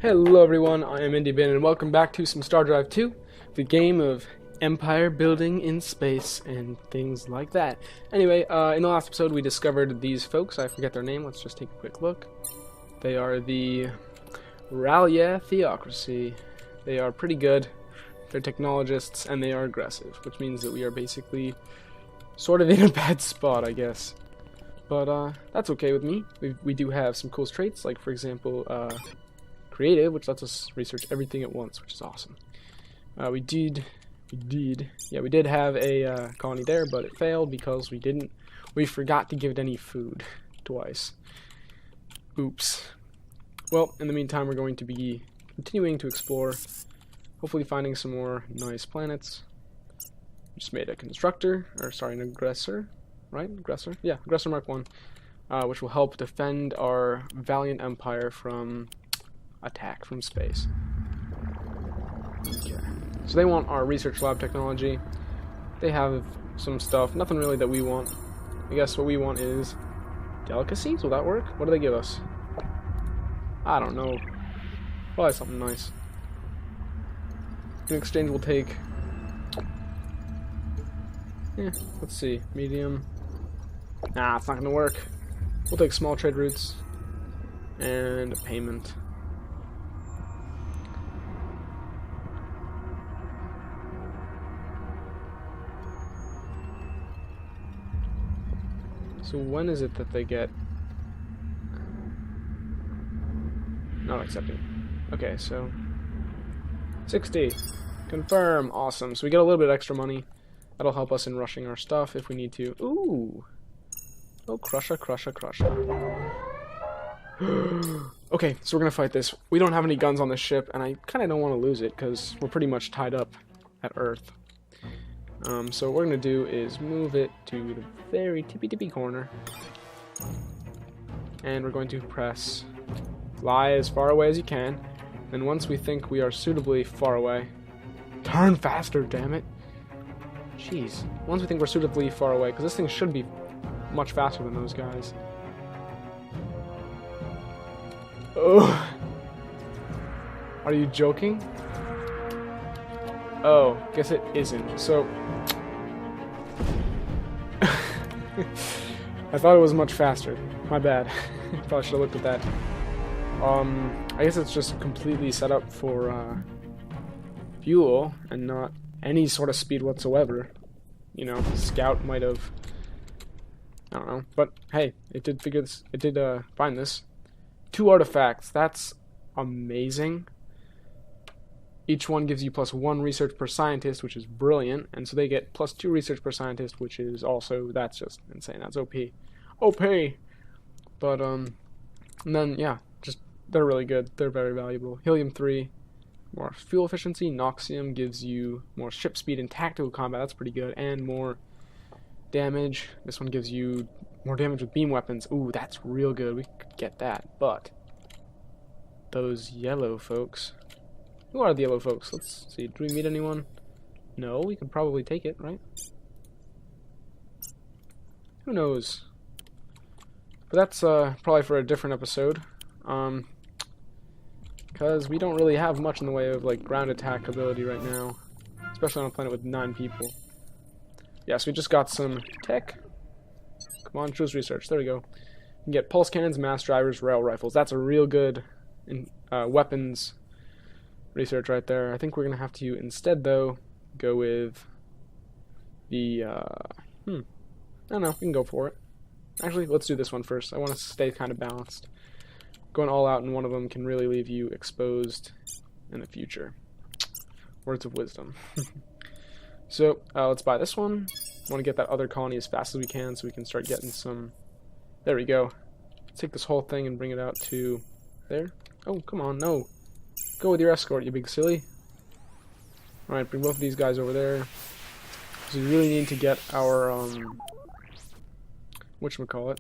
Hello everyone, I am IndieBin and welcome back to some StarDrive 2, the game of empire building in space and things like that. Anyway, in the last episode we discovered these folks. I forget their name, let's just take a quick look. They are the Ralia Theocracy. They are pretty good, they're technologists, and they are aggressive, which means that we are basically sort of in a bad spot, I guess. But that's okay with me. We do have some cool traits, like for example, creative, which lets us research everything at once, which is awesome. We did have a colony there, but it failed because we forgot to give it any food twice. Oops. Well, in the meantime, we're going to be continuing to explore, hopefully finding some more nice planets. Just made a constructor, or sorry, an aggressor, right? Aggressor? Yeah, aggressor Mark 1, which will help defend our valiant empire from attack from space. Okay. So they want our research lab technology. They have some stuff, nothing really that we want. I guess what we want is delicacies. Will that work? What do they give us? I don't know. Probably something nice. In exchange we'll take, let's see, medium. Nah, it's not gonna work. We'll take small trade routes and a payment. So when is it that they get... Not accepting. Okay, so... 60. Confirm. Awesome. So we get a little bit extra money. That'll help us in rushing our stuff if we need to. Ooh! Oh, crusher. Okay, so we're gonna fight this. We don't have any guns on this ship, and I kinda don't want to lose it, because we're pretty much tied up at Earth. So what we're going to do is move it to the very tippy corner. And we're going to press fly as far away as you can. And once we think we are suitably far away... Turn faster, damn it! Jeez. Once we think we're suitably far away, because this thing should be much faster than those guys. Oh! Are you joking? Oh, guess it isn't. So... I thought it was much faster. My bad. Probably should have looked at that. I guess it's just completely set up for fuel and not any sort of speed whatsoever. You know, Scout might have... I don't know. But hey, it did figure this. It did find this. 2 artifacts. That's amazing. Each one gives you +1 research per scientist, which is brilliant, and so they get +2 research per scientist, which is also, that's just insane. That's OP. OP! But, and then, yeah, just, they're really good. They're very valuable. Helium-3, more fuel efficiency. Noxium gives you more ship speed and tactical combat. That's pretty good. And more damage. This one gives you more damage with beam weapons. Ooh, that's real good. We could get that. But those yellow folks... Who are the yellow folks? Let's see. Do we meet anyone? No, we could probably take it, right? Who knows? But that's probably for a different episode. Because we don't really have much in the way of like ground attack ability right now. Especially on a planet with 9 people. Yes, we just got some tech. Come on, choose research. There we go. You can get pulse cannons, mass drivers, rail rifles. That's a real good weapons research right there. I think we're gonna have to instead though go with the I don't know, we can go for it. Actually, let's do this one first. I want to stay kind of balanced. Going all out in one of them can really leave you exposed in the future. Words of wisdom. So let's buy this one. I want to get that other colony as fast as we can so we can start getting some... There we go. Let's take this whole thing and bring it out to there. Oh, come on, no. Go with your escort, you big silly. Alright, bring both of these guys over there. So we really need to get our, whatchamacallit?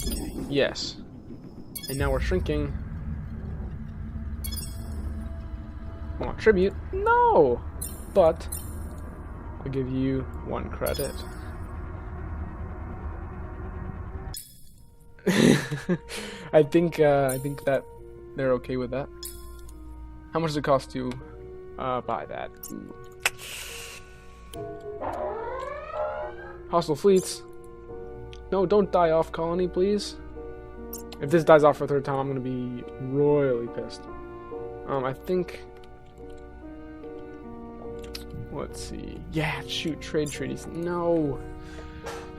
Okay, yes. And now we're shrinking. I want tribute? No! But, I'll give you 1 credit. I think that they're okay with that. How much does it cost to buy that? Ooh. Hostile fleets. No, don't die off, colony, please. If this dies off for a third time, I'm gonna be royally pissed. I think. Let's see. Yeah, shoot, trade treaties. No.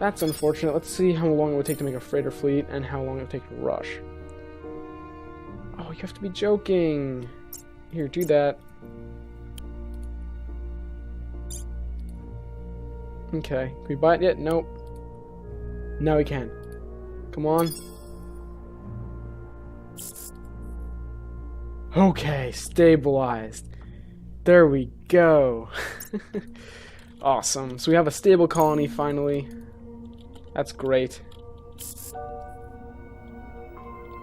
That's unfortunate. Let's see how long it would take to make a freighter fleet and how long it would take to rush. Oh, you have to be joking. Here, do that. Okay. Can we buy it yet? Nope. Now we can. Come on. Okay, stabilized. There we go. Awesome. So we have a stable colony finally. That's great.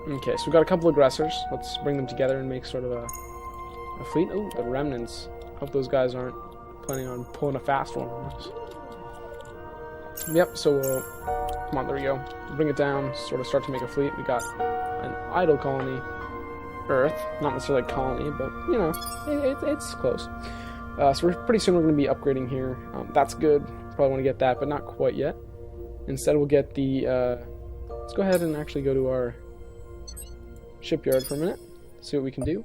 Okay, so we've got a couple aggressors. Let's bring them together and make sort of a fleet. Oh, the remnants. Hope those guys aren't planning on pulling a fast one on us. Yep, so we'll... Come on, there we go. Bring it down, sort of start to make a fleet. We got an idle colony. Earth. Not necessarily a colony, but, you know, it's close. So pretty soon we're going to be upgrading here. That's good. Probably want to get that, but not quite yet. Instead, we'll get the... let's go ahead and actually go to our shipyard for a minute. See what we can do.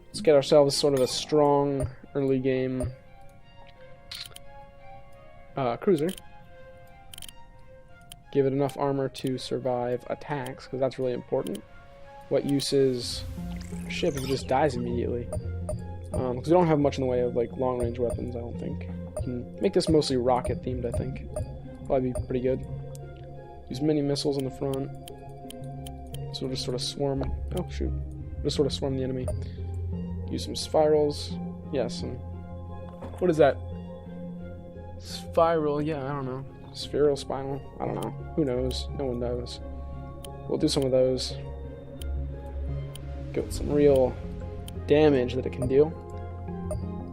Let's get ourselves sort of a strong early game cruiser. Give it enough armor to survive attacks, because that's really important. What use is a ship if it just dies immediately? Because we don't have much in the way of like long-range weapons, I don't think. We can make this mostly rocket-themed, I think. Probably be pretty good. Use mini missiles in the front. So we'll just sort of swarm. Oh, shoot. Just sort of swarm the enemy. Use some spirals. Yes, and what is that? Spiral, yeah, I don't know. Spheral, spinal, I don't know. Who knows? No one knows. We'll do some of those. Get some real damage that it can deal.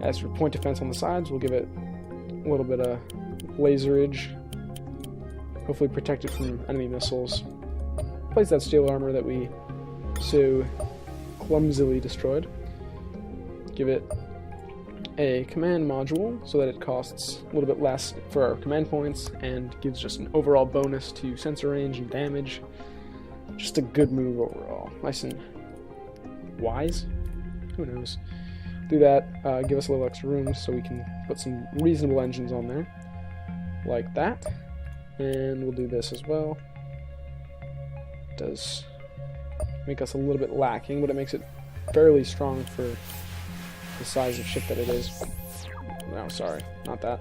As for point defense on the sides, we'll give it a little bit of laserage. Hopefully protect it from enemy missiles. Place that steel armor that we so clumsily destroyed. Give it a command module so that it costs a little bit less for our command points and gives just an overall bonus to sensor range and damage. Just a good move overall. Nice and wise? Who knows? Do that, give us a little extra room so we can put some reasonable engines on there. Like that. And we'll do this as well. It does make us a little bit lacking, but it makes it fairly strong for the size of ship that it is. No, sorry, not that.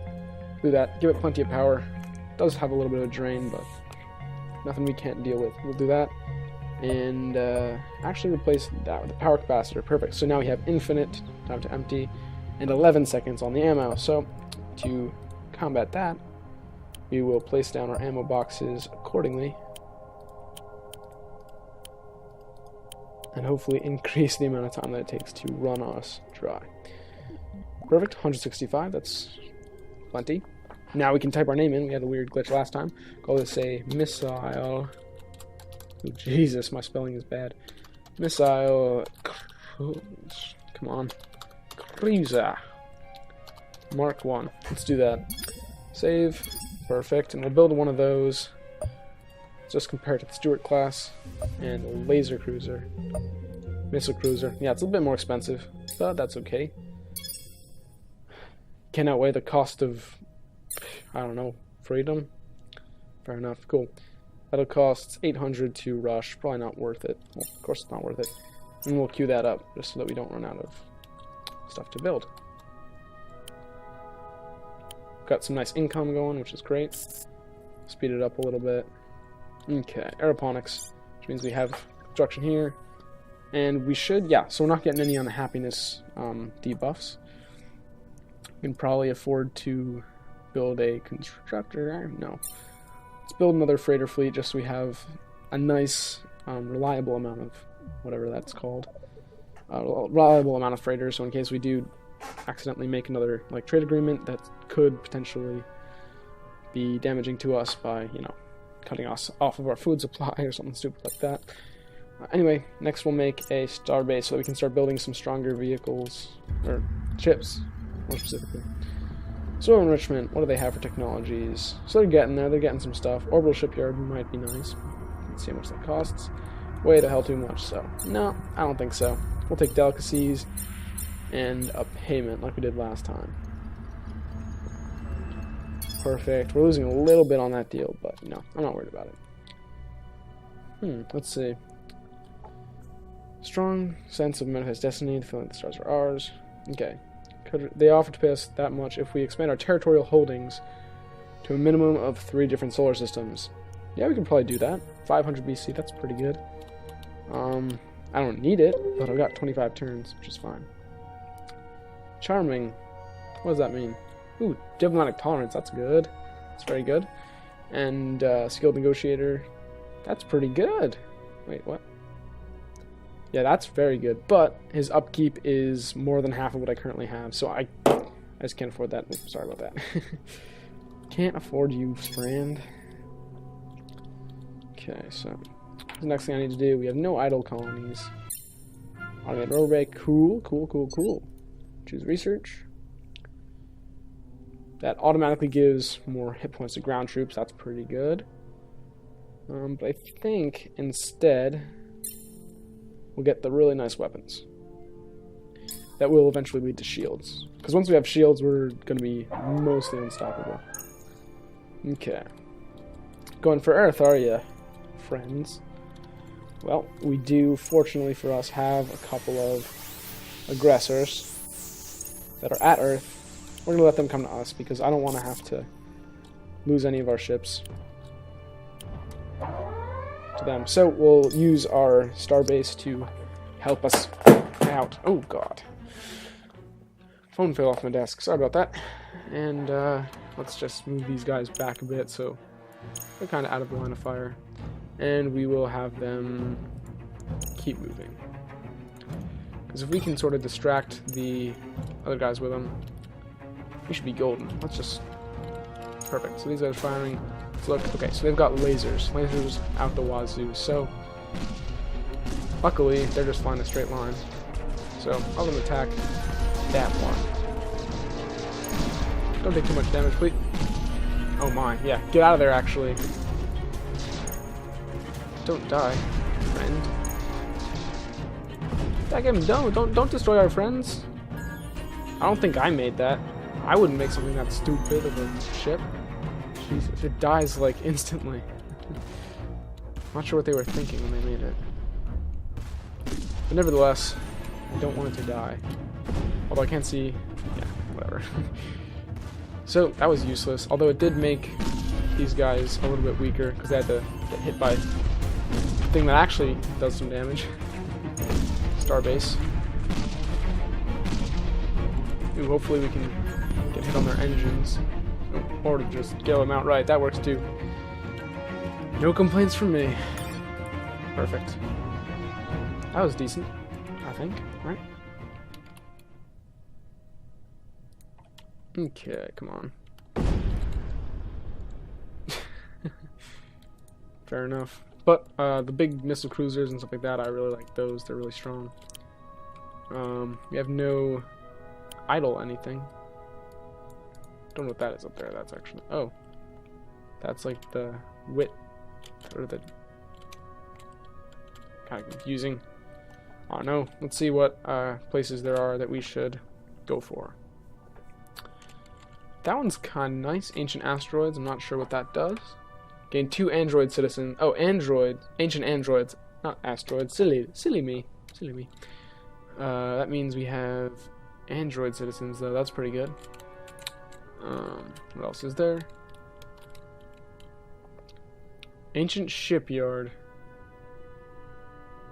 Do that. Give it plenty of power. It does have a little bit of a drain, but nothing we can't deal with. We'll do that. And actually replace that with the power capacitor. Perfect. So now we have infinite time to empty and 11 seconds on the ammo. So to combat that, we will place down our ammo boxes accordingly and hopefully increase the amount of time that it takes to run us dry. Perfect. 165. That's plenty. Now we can type our name in. We had a weird glitch last time. Call this a missile. Oh, Jesus, my spelling is bad. Missile. Come on. Cruiser. Mark 1. Let's do that. Save. Perfect. And we'll build one of those. Just compare it to the Stuart class. And a laser cruiser. Missile cruiser. Yeah, it's a little bit more expensive, but that's okay. Can outweigh the cost of, I don't know, freedom? Fair enough. Cool. That'll cost 800 to rush. Probably not worth it. Well, of course it's not worth it. And we'll queue that up just so that we don't run out of stuff to build. Got some nice income going, which is great. Speed it up a little bit. Okay, aeroponics, which means we have construction here. And we should, yeah, so we're not getting any on the happiness debuffs. We can probably afford to build a constructor. No. Let's build another freighter fleet just so we have a nice, reliable amount of whatever that's called. Reliable amount of freighters, so in case we do accidentally make another trade agreement that could potentially be damaging to us by, cutting us off of our food supply or something stupid like that. Anyway, next we'll make a starbase so that we can start building some stronger vehicles, or ships, more specifically. Soil enrichment, what do they have for technologies? So they're getting there, they're getting some stuff. Orbital shipyard might be nice. Let's see how much that costs. Way the hell too much, so no, I don't think so. We'll take delicacies and a payment like we did last time. Perfect. We're losing a little bit on that deal, but no, I'm not worried about it. Let's see. Strong sense of manifest destiny, the feeling the stars are ours. Okay. They offer to pay us that much if we expand our territorial holdings to a minimum of 3 different solar systems. Yeah, we can probably do that. 500 BC, that's pretty good. I don't need it, but I've got 25 turns, which is fine. Charming. What does that mean? Ooh, diplomatic tolerance, that's good. That's very good. And skilled negotiator, that's pretty good. Wait, what? Yeah, that's very good, but his upkeep is more than half of what I currently have, so I just can't afford that. Oops, sorry about that. Can't afford you, friend. Okay, so the next thing I need to do, we have no idle colonies. Automated roadway, cool, cool, cool, cool. Choose research. That automatically gives more hit points to ground troops, that's pretty good. But I think instead we'll get the really nice weapons. That will eventually lead to shields. Because once we have shields, we're going to be mostly unstoppable. Okay. Going for Earth, are ya, friends? Well, we do, fortunately for us, have a couple of aggressors that are at Earth. We're going to let them come to us because I don't want to have to lose any of our ships to them. So we'll use our starbase to help us out. Oh god. Phone fell off my desk. Sorry about that. And let's just move these guys back a bit so they're kind of out of the line of fire. And we will have them keep moving. Because if we can sort of distract the other guys with them, we should be golden. Let's just... Perfect. So these guys are firing. Let's look. Okay, so they've got lasers. Lasers out the wazoo. So, luckily, they're just flying a straight line. So, I'll let them attack that one. Don't take too much damage, please. Oh my, yeah. Get out of there, actually. Don't die, friend. That game, don't destroy our friends. I don't think I made that. I wouldn't make something that stupid of a ship. Jeez, if it dies, like, instantly. Not sure what they were thinking when they made it. But nevertheless, I don't want it to die. Although I can't see... Yeah, whatever. So, that was useless. Although it did make these guys a little bit weaker, because they had to get hit by a thing that actually does some damage. Starbase. Ooh, hopefully we can get hit on their engines. Or to just kill them outright. That works too. No complaints from me. Perfect. That was decent, I think, right? Okay, come on. Fair enough. But the big missile cruisers and stuff like that, I really like those. They're really strong. We have no idle anything. Don't know what that is up there. That's actually... Oh. That's like the wit. Or the... Kind of confusing. I don't know. Let's see what places there are that we should go for. That one's kind of nice. Ancient asteroids. I'm not sure what that does. Gain 2 android citizens. Oh, android. Ancient androids. Not asteroids. Silly me. Silly me. That means we have android citizens, though. That's pretty good. What else is there? Ancient shipyard.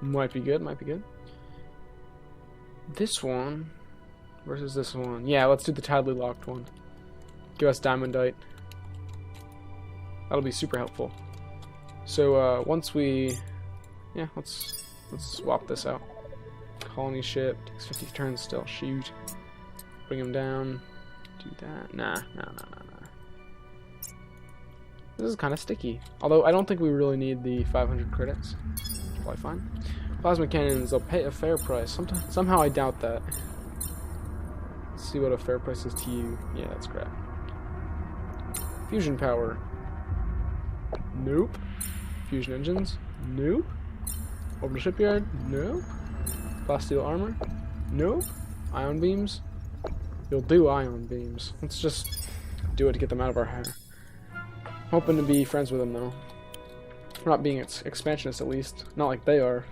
Might be good, might be good. This one versus this one. Yeah, let's do the tidally locked one. Give us diamondite. That'll be super helpful. So once we... Yeah, let's swap this out. Colony ship. Takes 50 turns still. Shoot. Bring him down. Do that. Nah. This is kind of sticky. Although I don't think we really need the 500 credits. Probably fine. Plasma cannons, they'll pay a fair price. Somehow I doubt that. Let's see what a fair price is to you. Yeah, that's crap. Fusion power. Nope. Fusion engines. Nope. Orbital shipyard. Nope. Plasteel armor. Nope. Ion beams. You'll do ion beams. Let's just do it to get them out of our hair. Hoping to be friends with them though. We're not being expansionists at least. Not like they are.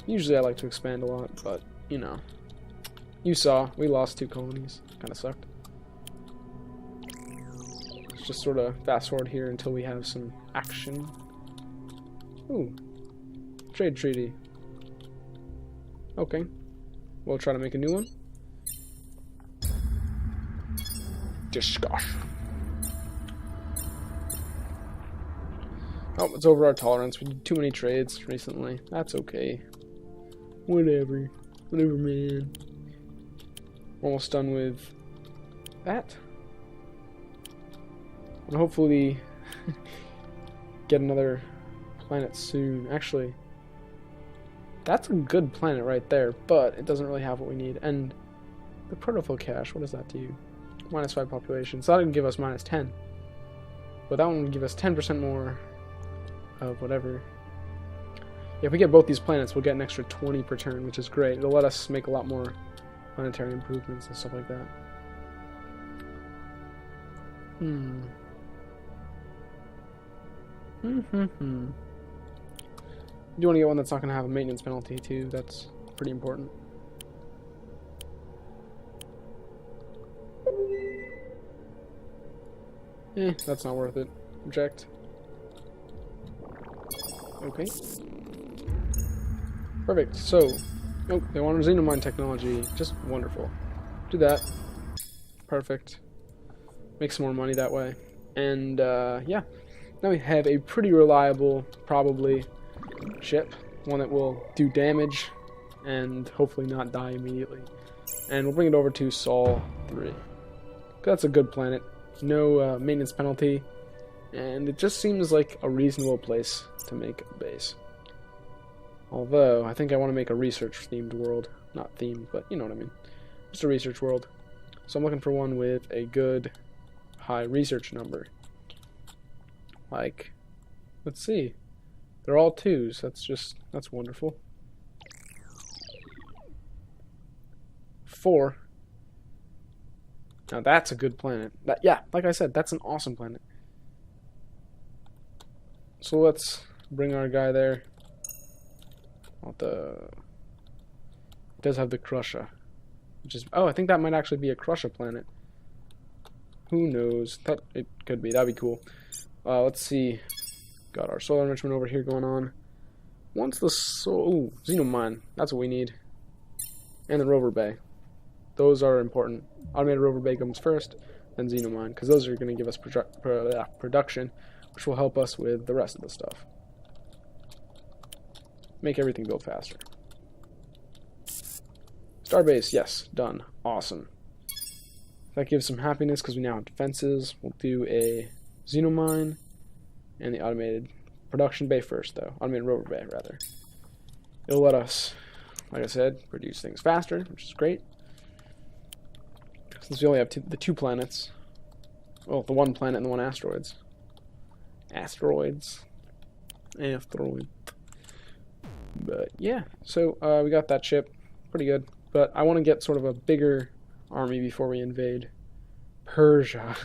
Usually I like to expand a lot, but you know. You saw, we lost 2 colonies. Kinda sucked. Let's just sort of fast forward here until we have some action. Ooh. Trade treaty. Okay. We'll try to make a new one. Discuss. Oh, it's over our tolerance. We did too many trades recently. That's okay. Whatever. Whatever, man. Almost done with that. And hopefully get another planet soon. Actually, that's a good planet right there, but it doesn't really have what we need. And the protofill cache, what does that do? -5 population. So that would give us -10. But that one would give us 10% more of whatever. Yeah, if we get both these planets, we'll get an extra 20 per turn, which is great. It'll let us make a lot more planetary improvements and stuff like that. You want to get one that's not going to have a maintenance penalty too. That's pretty important. That's not worth it. Reject. Okay. Perfect. So, oh, they want xenomine technology. Just wonderful. Do that. Perfect. Make some more money that way. And, yeah. Now we have a pretty reliable, probably, ship. One that will do damage and hopefully not die immediately. And we'll bring it over to Sol 3. That's a good planet. No maintenance penalty. And it just seems like a reasonable place to make a base. Although, I think I want to make a research-themed world. Not themed, but you know what I mean. Just a research world. So I'm looking for one with a good high research number. Like, let's see. They're all 2s. That's wonderful. 4. Now that's a good planet. Yeah, like I said, that's an awesome planet. So let's bring our guy there. It does have the Crusher, which is, oh, I think that might actually be a Crusher planet. Who knows? It could be. That'd be cool. Let's see. Got our solar enrichment over here going on. Once the ooh, xenomine. That's what we need. And the rover bay. Those are important. Automated rover bay comes first, then xenomine, because those are going to give us production, which will help us with the rest of the stuff. Make everything go faster. Starbase, yes, done. Awesome. That gives some happiness because we now have defenses. We'll do a xenomine and the automated production bay first, though. Automated rover bay, rather. It'll let us, like I said, produce things faster, which is great. Since we only have the 2 planets. Well, the 1 planet and the 1 asteroids. Asteroids. Asteroid. But yeah, so we got that ship. Pretty good. But I want to get sort of a bigger army before we invade Persia.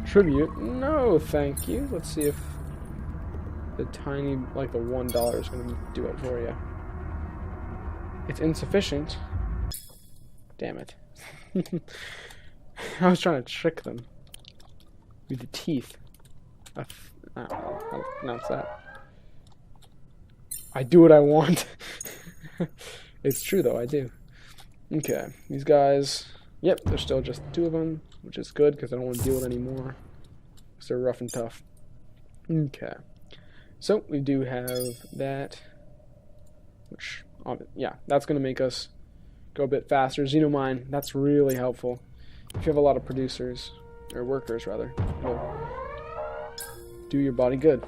Tribute? No, thank you. Let's see if the tiny, like the $1 is going to do it for you. It's insufficient. Damn it. I was trying to trick them with the teeth. I don't know how to pronounce that. I do what I want. It's true though, I do. Okay, these guys, yep, there's still just 2 of them, which is good because I don't want to deal with any more. Because they're rough and tough. Okay, so we do have that, which, yeah, that's going to make us go a bit faster. Xenomine, that's really helpful. if you have a lot of producers, or workers rather, will do your body good.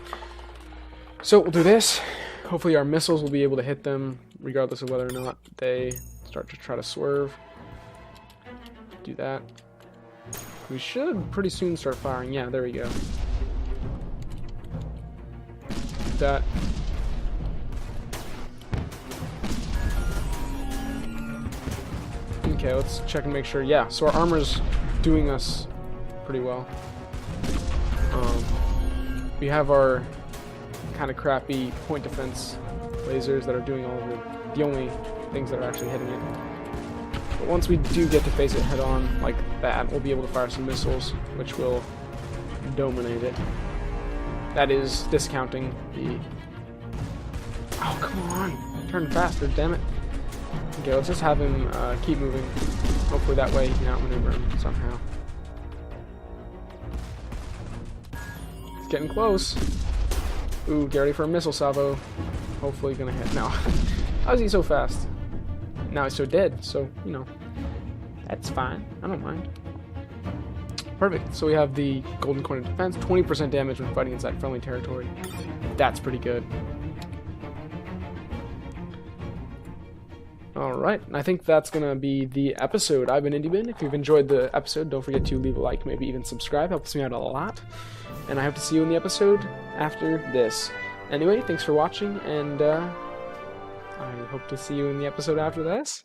So we'll do this. Hopefully our missiles will be able to hit them regardless of whether or not they start to try to swerve. Do that. We should pretty soon start firing. Yeah, there we go. That. Okay, let's check and make sure. Yeah, so our armor's doing us pretty well. We have our kind of crappy point defense lasers that are doing all the only things that are actually hitting it. But once we do get to face it head on like that, we'll be able to fire some missiles, which will dominate it. That is discounting the... Oh, come on! Turn faster, damn it. Okay, let's just have him keep moving. Hopefully that way he can outmaneuver him somehow. It's getting close. Ooh, get ready for a missile salvo. Hopefully gonna hit. No. How is he so fast? Now he's so dead, so, you know. That's fine. I don't mind. Perfect. So we have the golden corner defense. 20% damage when fighting inside friendly territory. That's pretty good. Alright, I think that's going to be the episode. I've been IndieBin. If you've enjoyed the episode, don't forget to leave a like, maybe even subscribe. Helps me out a lot. And I hope to see you in the episode after this. Anyway, thanks for watching, and I hope to see you in the episode after this.